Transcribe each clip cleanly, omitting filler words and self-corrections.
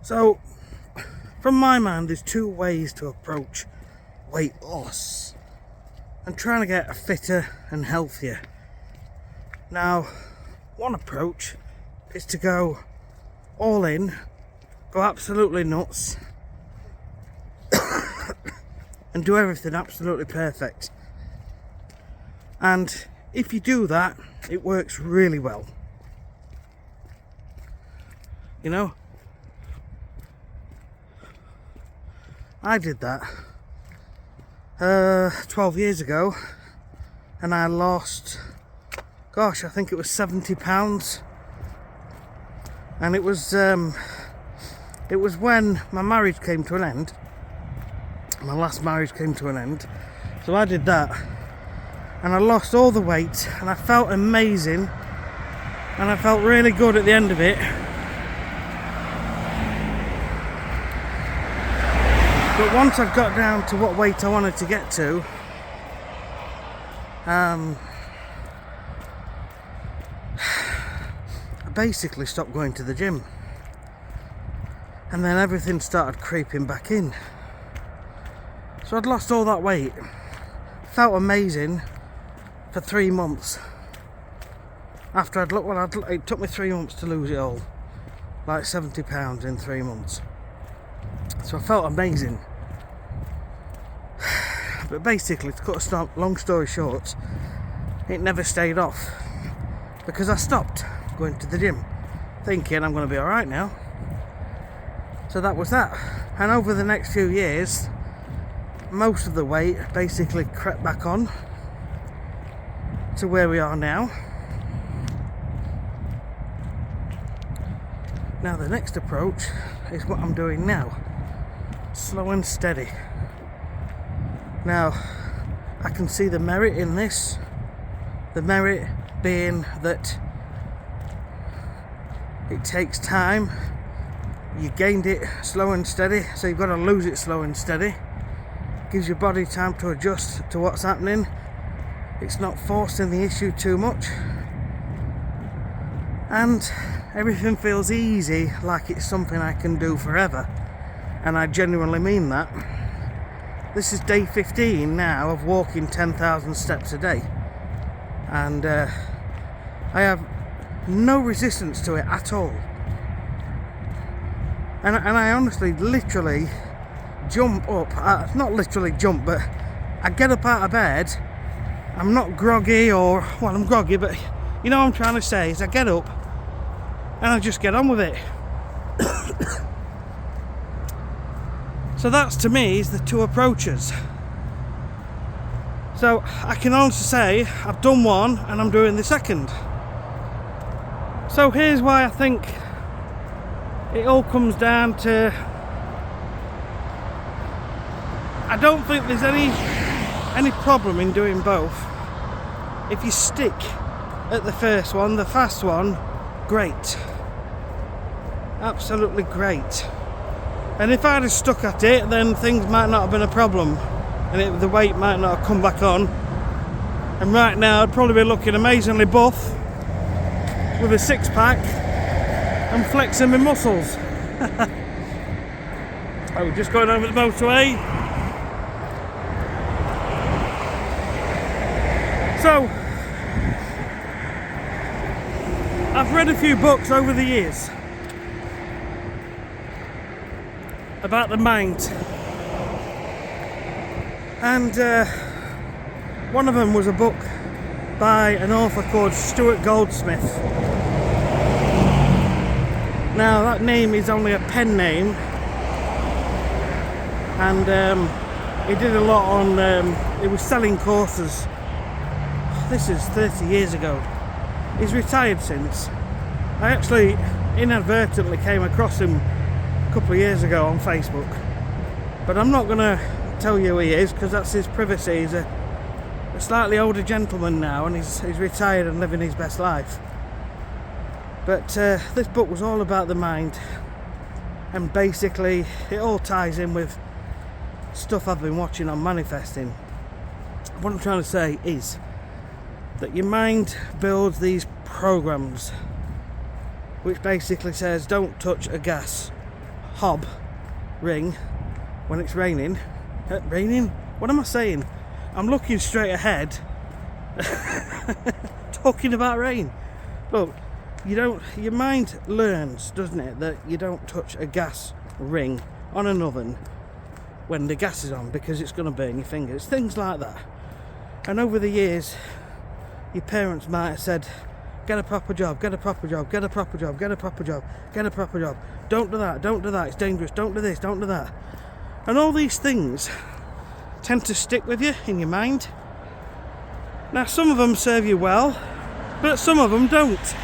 So, from my mind, there's two ways to approach weight loss and trying to get fitter and healthier. Now, one approach is to go all in, go absolutely nuts, and do everything absolutely perfect. And if you do that, it works really well. You know, I did that 12 years ago, and I lost, I think it was 70 pounds. And it was when my marriage came to an end. My last marriage came to an end. So I did that, and I lost all the weight, and I felt amazing, and I felt really good at the end of it. But once I got down to what weight I wanted to get to, I basically stopped going to the gym, and then everything started creeping back in. So I'd lost all that weight, felt amazing for 3 months. After it took me 3 months to lose it all, like 70 pounds in 3 months. So I felt amazing. But basically, to cut a long story short, it never stayed off because I stopped going to the gym thinking I'm going to be alright now. So that was that. And over the next few years, most of the weight basically crept back on to where we are now. Now the next approach is what I'm doing now. Slow and steady. Now, I can see the merit in this. The merit being that it takes time. You gained it slow and steady, so you've got to lose it slow and steady. Gives your body time to adjust to what's happening. It's not forcing the issue too much. And everything feels easy, like it's something I can do forever. And I genuinely mean that. This is day 15 now of walking 10,000 steps a day. And I have no resistance to it at all. And I honestly, literally jump up. Not literally jump, but I get up out of bed. I'm not groggy I'm groggy, but you know what I'm trying to say is I get up and I just get on with it. So that's, to me, is the two approaches. So I can honestly say I've done one and I'm doing the second. So here's why I think it all comes down to, I don't think there's any problem in doing both. If you stick at the first one, the fast one, great. Absolutely great. And if I'd have stuck at it, then things might not have been a problem, and the weight might not have come back on. And right now I'd probably be looking amazingly buff with a six-pack and flexing my muscles. Oh, we're just going over the motorway. So I've read a few books over the years about the mind, and one of them was a book by an author called Stuart Goldsmith. Now that name is only a pen name, and he did a lot on, he was selling courses. This is 30 years ago. He's retired since. I actually inadvertently came across him a couple of years ago on Facebook, but I'm not going to tell you who he is because that's his privacy. He's a slightly older gentleman now, and he's retired and living his best life. But this book was all about the mind, and basically it all ties in with stuff I've been watching on manifesting. What I'm trying to say is that your mind builds these programs which basically says don't touch a gas, hob ring when it's raining. Raining? What am I saying? I'm looking straight ahead, talking about rain. Look, your mind learns, doesn't it, that you don't touch a gas ring on an oven when the gas is on because it's going to burn your fingers, things like that. And over the years, your parents might have said, get a proper job, get a proper job, get a proper job, get a proper job, get a proper job. Don't do that, it's dangerous, don't do this, don't do that. And all these things tend to stick with you in your mind. Now, some of them serve you well, but some of them don't.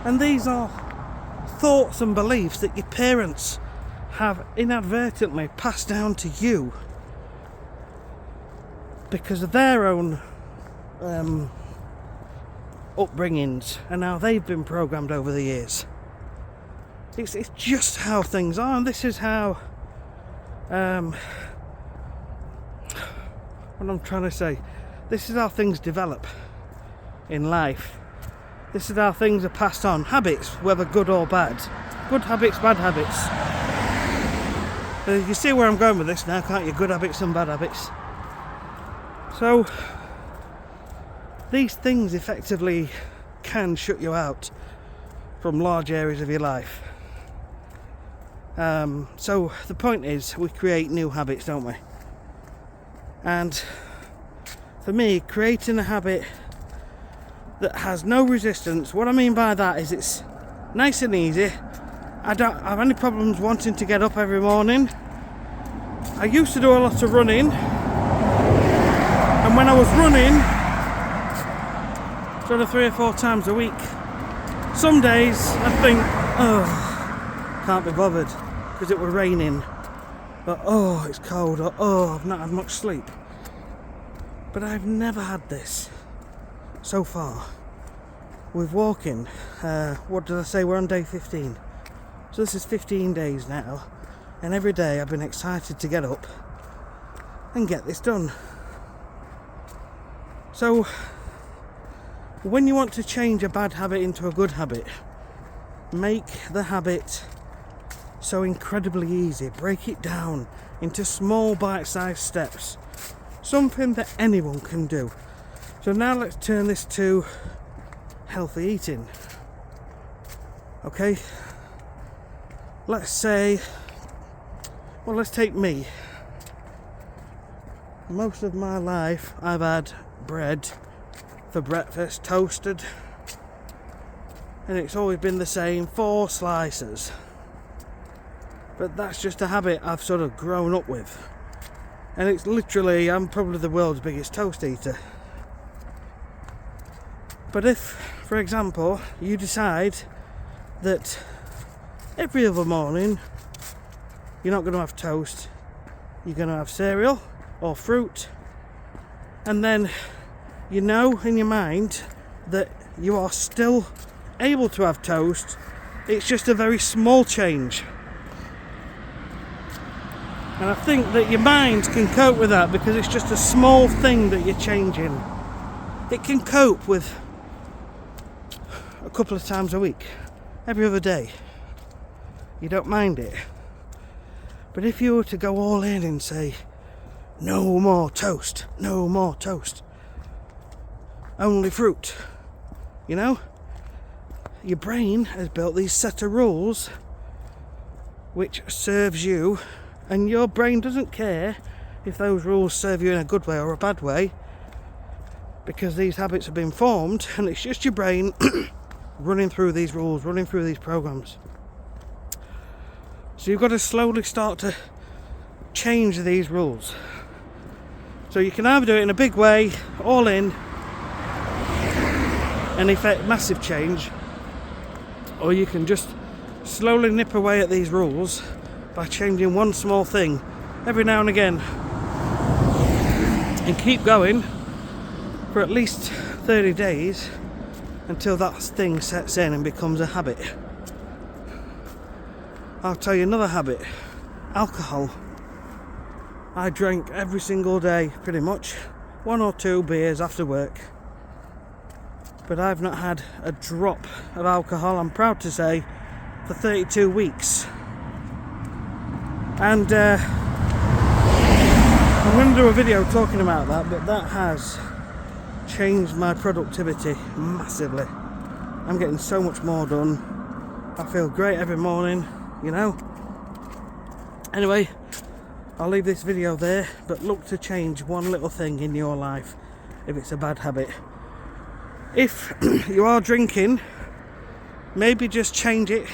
And these are thoughts and beliefs that your parents have inadvertently passed down to you because of their own upbringings and how they've been programmed over the years. It's just how things are, and this is how what I'm trying to say, this is how things develop in life. This is how things are passed on. Habits, whether good or bad. Good habits, bad habits. You see where I'm going with this now, can't you? Good habits and bad habits. So these things effectively can shut you out from large areas of your life. So the point is, we create new habits, don't we? And for me, creating a habit that has no resistance, what I mean by that is it's nice and easy. I don't have any problems wanting to get up every morning. I used to do a lot of running, and when I was running sort of 3 or 4 times a week, some days I think, oh, can't be bothered because it was raining, but oh, it's cold, or oh, I've not had much sleep. But I've never had this so far with walking. What did I say? We're on day 15. So this is 15 days now, and every day I've been excited to get up and get this done. So when you want to change a bad habit into a good habit, make the habit so incredibly easy. Break it down into small bite-sized steps. Something that anyone can do. So now let's turn this to healthy eating. Okay? Let's say, well, let's take me. Most of my life I've had bread for breakfast, toasted, and it's always been the same, 4 slices. But that's just a habit I've sort of grown up with. And it's literally, I'm probably the world's biggest toast eater. But if, for example, you decide that every other morning you're not going to have toast, you're going to have cereal or fruit, and then you know in your mind that you are still able to have toast, it's just a very small change. And I think that your mind can cope with that because it's just a small thing that you're changing. It can cope with a couple of times a week, every other day. You don't mind it. But if you were to go all in and say, no more toast, no more toast, only fruit, you know, your brain has built these set of rules which serves you, and your brain doesn't care if those rules serve you in a good way or a bad way, because these habits have been formed, and it's just your brain running through these rules, running through these programs. So you've got to slowly start to change these rules. So you can either do it in a big way, all in, and effect massive change, or you can just slowly nip away at these rules by changing one small thing every now and again, and keep going for at least 30 days until that thing sets in and becomes a habit. I'll tell you another habit: alcohol. I drank every single day, pretty much, 1 or 2 beers after work, but I've not had a drop of alcohol, I'm proud to say, for 32 weeks. And I'm going to do a video talking about that, but that has changed my productivity massively. I'm getting so much more done. I feel great every morning, you know. Anyway, I'll leave this video there, but look to change one little thing in your life if it's a bad habit. If you are drinking, maybe just change it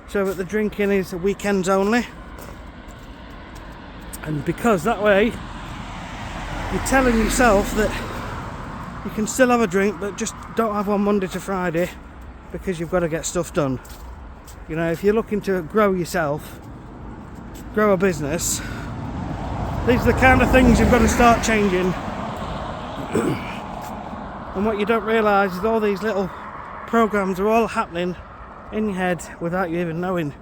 so that the drinking is weekends only. And because that way you're telling yourself that you can still have a drink, but just don't have one Monday to Friday because you've got to get stuff done. You know, if you're looking to grow yourself, grow a business, these are the kind of things you've got to start changing. And what you don't realise is all these little programs are all happening in your head without you even knowing.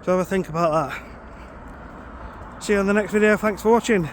So have a think about that. See you on the next video. Thanks for watching.